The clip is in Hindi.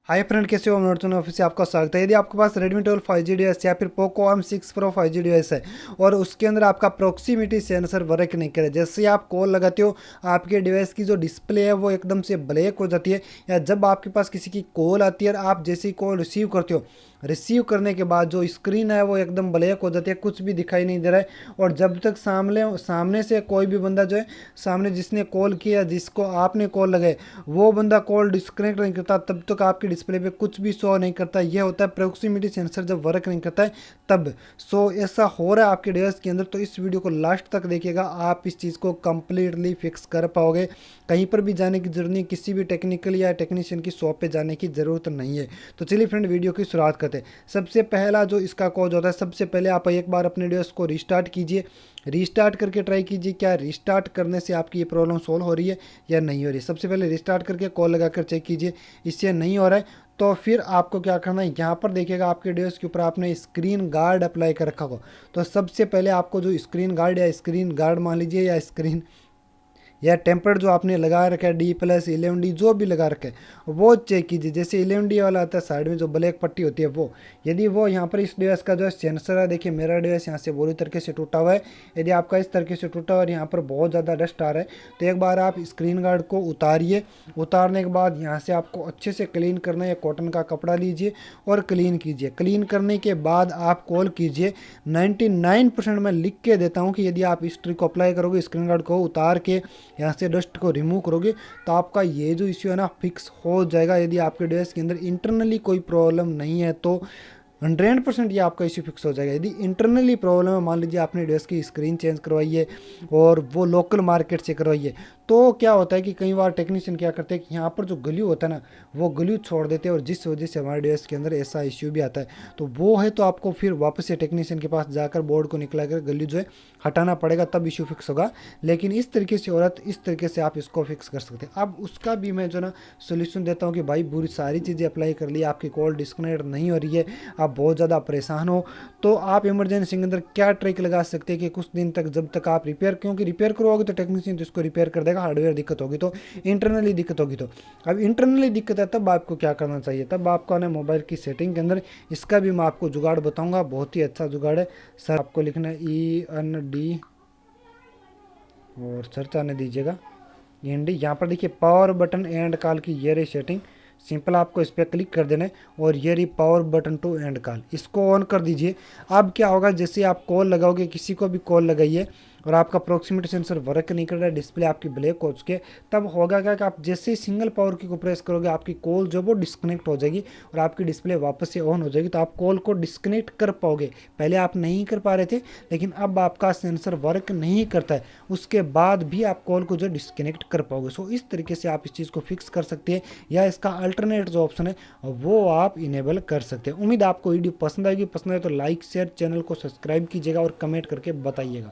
हाय फ्रेंड, कैसे हो? नॉर्टन ऑफिस से आपका स्वागत है। यदि आपके पास Redmi 12 5G डिवाइस या फिर Poco M6 Pro 5G device है और उसके अंदर आपका प्रॉक्सिमिटी सेंसर वर्क नहीं करे, जैसे ही आप कॉल लगाते हो आपके डिवाइस की जो डिस्प्ले है वो एकदम से ब्लैक हो जाती है, या जब आपके पास किसी की कॉल आती है और आप जैसे ही कॉल रिसीव करते हो, रिसीव करने के बाद जो स्क्रीन है वो एकदम ब्लैक हो जाती है, कुछ भी दिखाई नहीं दे रहा है। और जब तक सामने से कोई भी बंदा जो है, सामने जिसने कॉल किया, जिसको आपने कॉल लगाए, वो बंदा कॉल डिस्कनेक्ट नहीं करता, तब तक आपकी डिस्प्ले पे कुछ भी शो नहीं करता। यह होता है प्रॉक्सिमिटी सेंसर जब वर्क नहीं करता है तब। सो ऐसा हो रहा है आपके डिवाइस के अंदर, तो इस वीडियो को लास्ट तक देखिएगा, आप इस चीज़ को कंप्लीटली फिक्स कर पाओगे। कहीं पर भी जाने की जरूरत नहीं, किसी भी टेक्निकल या टेक्नीशियन की शॉप पे जाने की ज़रूरत नहीं है। तो चलिए फ्रेंड, वीडियो की शुरुआत करते हैं। सबसे पहला जो इसका कोड होता है, सबसे पहले आप एक बार अपने डिवाइस को रिस्टार्ट कीजिए। रिस्टार्ट करके ट्राई कीजिए क्या रिस्टार्ट करने से आपकी ये प्रॉब्लम सोल्व हो रही है या नहीं हो रही है। सबसे पहले रिस्टार्ट करके कॉल लगाकर चेक कीजिए, इससे नहीं हो रहा है तो फिर आपको क्या करना है, यहाँ पर देखिएगा आपके डिवाइस के ऊपर आपने स्क्रीन गार्ड अप्लाई कर रखा हो। तो सबसे पहले आपको जो स्क्रीन गार्ड या स्क्रीन गार्ड मान लीजिए, या स्क्रीन या टेम्पर्ड जो आपने लगा रखा है D+11D जो भी लगा रखा है वो चेक कीजिए। जैसे 11D वाला आता है साइड में जो ब्लैक पट्टी होती है वो, यदि वो यहाँ पर इस डिवाइस का जो है सेंसर है, देखिए मेरा डिवाइस यहाँ से बुरी तरीके से टूटा हुआ है। यदि आपका इस तरीके से टूटा हुआ और यहाँ पर बहुत ज़्यादा डस्ट आ रहा है तो एक बार आप स्क्रीन गार्ड को उतारिए। उतारने के बाद यहाँ से आपको अच्छे से क्लीन करना है, कॉटन का कपड़ा लीजिए और क्लीन कीजिए। क्लीन करने के बाद आप कॉल कीजिए। 99% मैं लिख के देता हूँ कि यदि आप इस ट्रिक को अप्लाई करोगे, स्क्रीन गार्ड को उतार के यहाँ से डस्ट को रिमूव करोगे, तो आपका ये जो इश्यू है ना फिक्स हो जाएगा। यदि आपके डिवाइस के अंदर इंटरनली कोई प्रॉब्लम नहीं है तो 100% ये आपका इश्यू फिक्स हो जाएगा। यदि इंटरनली प्रॉब्लम है, मान लीजिए आपने डिवाइस की स्क्रीन चेंज करवाई है और वो लोकल मार्केट से करवाई है, तो क्या होता है कि कई बार टेक्नीशियन क्या करते हैं कि यहाँ पर जो ग्लू होता है ना वो ग्लू छोड़ देते हैं, और जिस वजह से हमारे डिवाइस के अंदर ऐसा इश्यू भी आता है। तो वो है तो आपको फिर वापस से टेक्नीशियन के पास जाकर बोर्ड को निकला कर ग्लू जो है हटाना पड़ेगा, तब इश्यू फिक्स होगा। लेकिन इस तरीके से औरत इस तरीके से आप इसको फिक्स कर सकते हैं। अब उसका भी मैं जो ना सोल्यूशन देता हूँ कि भाई बुरी सारी चीज़ें अप्लाई कर ली, आपकी कॉल डिस्कनेक्ट नहीं हो रही है, आप बहुत ज़्यादा परेशान हो, तो आप इमरजेंसी के अंदर क्या ट्रिक लगा सकते हैं कि कुछ दिन तक जब तक आप रिपेयर, क्योंकि रिपेयर करवाओगे तो टेक्नीशियन तो इसको रिपेयर कर देगा, हार्डवेयर दिक्कत होगी तो इंटरनली दिक्कत होगी। तो अब इंटरनली दिक्कत है तब आपको क्या करना चाहिए, तब आपको आना मोबाइल की सेटिंग के अंदर। इसका भी मैं आपको जुगाड़ बताऊंगा, बहुत ही अच्छा जुगाड़ है सर। आपको लिखना है END और सर्च आने दीजिएगा END। यहाँ पर देखिए पावर बटन एंड कॉल की ये रही सेटिंग, सिंपल आपको इस पर क्लिक कर देना है और ये रही power button to end call, इसको ऑन कर दीजिए। अब क्या होगा, जैसे आप कॉल लगाओगे, किसी को भी कॉल लगाइए और आपका प्रॉक्सिमिटी सेंसर वर्क नहीं कर रहा है, डिस्प्ले आपकी ब्लैक हो चुके, तब होगा क्या कि आप जैसे ही सिंगल पावर की को प्रेस करोगे आपकी कॉल जो वो डिस्कनेक्ट हो जाएगी और आपकी डिस्प्ले वापस से ऑन हो जाएगी, तो आप कॉल को डिस्कनेक्ट कर पाओगे। पहले आप नहीं कर पा रहे थे, लेकिन अब आपका सेंसर वर्क नहीं करता है, उसके बाद भी आप कॉल को जो डिस्कनेक्ट कर पाओगे। सो इस तरीके से आप इस चीज़ को फिक्स कर सकते हैं, या इसका अल्टरनेट जो ऑप्शन है वो आप इनेबल कर सकते हैं। उम्मीद आपको वीडियो पसंद आएगी, पसंद आए तो लाइक शेयर, चैनल को सब्सक्राइब कीजिएगा और कमेंट करके बताइएगा।